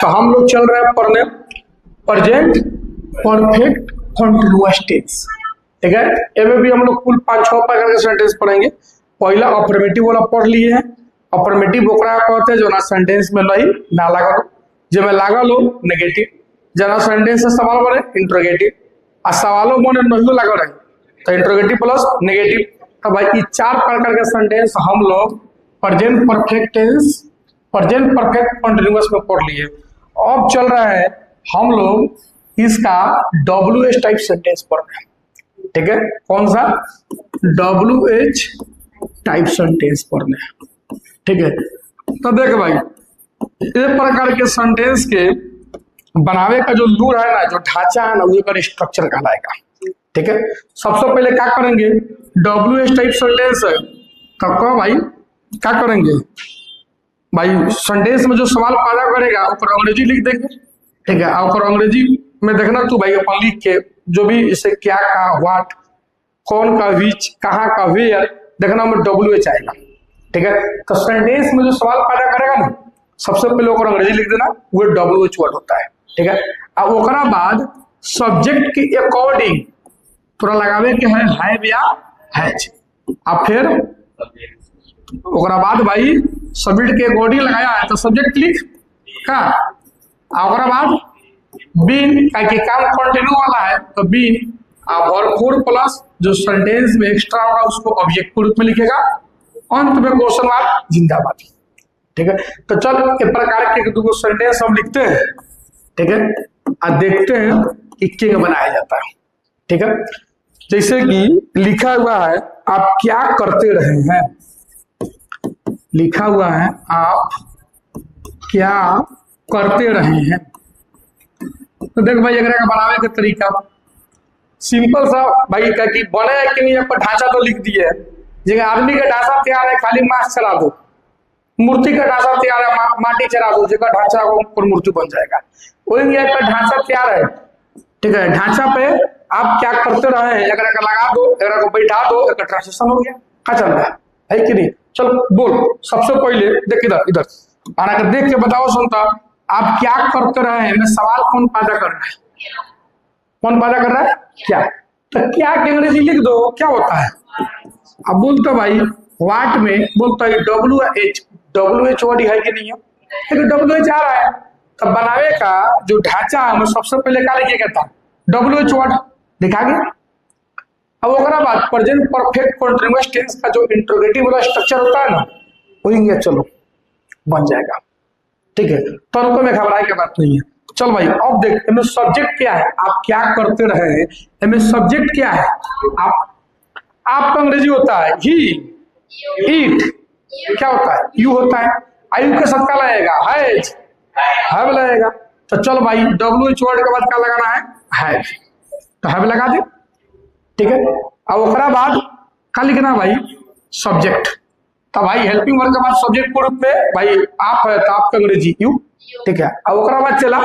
तो हम लोग चल रहे हैं पढ़ने प्रेजेंट परफेक्ट कंटीन्यूअस टेंस। ठीक है, एमे भी हम लोग कुल 5-6 प्रकार के सेंटेंस पढ़ेंगे। पहला अफर्मेटिव वाला पढ़ लिए हैं। अफर्मेटिव ओकरा कहते हैं जो ना सेंटेंस में नहीं ना लागल, जे में लागल हो नेगेटिव, जना सेंटेंस से सवाल बने इंट्रोगेटिव, आ सवालों बने नहीं लागल रहे तो इंट्रोगेटिव प्लस नेगेटिव। तो भाई ये 4 प्रकार के सेंटेंस हम लोग present perfect tense, present perfect continuous में पढ़ लिए। अब चल रहा है हम लोग इसका WH टाइप सेंटेंस पढ़ रहे हैं। ठीक है, कौन सा WH टाइप सेंटेंस पढ़ने हैं। ठीक है, तो देख भाई एक प्रकार के सेंटेंस के बनावे का जो लूर है ना, जो ढांचा है ना, वो एक स्ट्रक्चर कहलाएगा। ठीक है, सबसे पहले क्या करेंगे, WH टाइप सेंटेंस है तब तो भाई क्या करेंगे भाई, सेंटेंस में जो सवाल पैदा करेगा ऊपर अंग्रेजी लिख देंगे। ठीक है, और अंग्रेजी में देखना तू भाई अपन लिख के जो भी इसे क्या का व्हाट, कौन का विच, कहाँ का वेयर, देखना में WH आएगा। ठीक है, तो सेंटेंस में जो सवाल पैदा करेगा ना, सबसे पहले ऊपर अंग्रेजी लिख देना, वो WH वर्ड होता है। ठीक है, अब ओकरा बाद सब्जेक्ट के अकॉर्डिंग थोड़ा लगावे के है हैव या हैज, अब फिर ओकरा बाद भाई सब्जेक्ट के अकॉर्डिंग लगाया है तो सब्जेक्ट लिख का, ओकरा बाद बीन का के काम कंटिन्यू वाला है तो बीन, और फोर प्लस जो सेंटेंस में एक्स्ट्रा होगा उसको ऑब्जेक्ट के रूप में लिखेगा, अंत में क्वेश्चन मार्क जिंदाबाद। ठीक है, तो चल एक प्रकार के दो सेंटेंस हम लिखते हैं। ठीक है, और देखते हैं कि क्या बनाया जाता है। ठीक है, जैसे कि लिखा हुआ है आप क्या करते रहे हैं, लिखा हुआ है आप क्या करते रहे हैं। तो देख भाई अगर बनावे का तरीका सिंपल सा भाई का कि बने है कि नहीं, आपका ढांचा तो लिख दिए है। जगह आदमी का ढांचा तैयार है, खाली मास्क चला दो, मूर्ति का ढांचा तैयार है, माटी चला दो, जगह ढांचा ऊपर मूर्ति बन जाएगा। वही आपका ढांचा तैयार है। ठीक है, ढांचा पे आप क्या करते रहे हैं, अगर लगा दो, अगर को बैठा दो, एक ट्रांसलेशन हो गया। क्या चल रहा है कि नहीं, चलो बोल। सबसे पहले देख इधर इधर आना कर, देख के बताओ सुनता, आप क्या करते रहे हैं, मैं सवाल कौन पैदा कर रहा है, कौन पैदा कर रहा है क्या, तो क्या के अंग्रेजी लिख दो, क्या होता है। अब बोलते भाई व्हाट में बोलता है WH वर्ड है कि नहीं है, लेकिन WH आ रहा है, तब बनावे का जो ढांचा है सबसे पहले क्या लिखे कहता WH वर्ड लिखा गया। अब ओकरा बाद प्रेजेंट परफेक्ट कंटीन्यूअस टेंस का जो इंट्रोगेटिव वाला स्ट्रक्चर होता है ना, वही चलो बन जाएगा। ठीक है, तो उनको में घबराए की बात नहीं है। चल भाई अब देख, इनमें सब्जेक्ट क्या है, आप क्या करते रहे हैं, इनमें सब्जेक्ट क्या है, आप का अंग्रेजी होता है ही, ईट क्या होता है, यू होता है, आयु के साथ क्या लगेगा, हैज, हैव लगेगा। तो चल भाई WH वर्ड के बाद क्या लगाना है, हैव, तो हैव लगा दे। ठीक है, अब ओकरा बाद क्या लिखना भाई, सब्जेक्ट। तो भाई हेल्पिंग वर्ब के बाद सब्जेक्ट के रूप में भाई आप है तो आपका अंग्रेजी यू। ठीक है, अब ओकरा बाद चला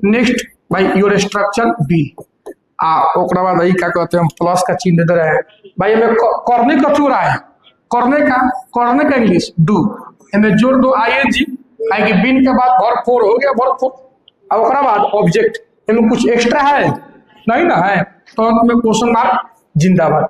नेक्स्ट भाई योर स्ट्रक्चर बी, ओकरा बाद भाई क्या कहते हैं, हम प्लस का चिन्ह दे रहे हैं भाई, हमें करने का चूरा है, करने का इंग्लिश डू, हमें जोड़ दो ING, कि बिन के बाद वर्ब फोर हो गया, वर्ब फोर। अब ओकरा बाद ऑब्जेक्ट, इनमें कुछ एक्स्ट्रा है नहीं ना है, तो अंत में क्वेश्चन मार्क जिंदाबाद।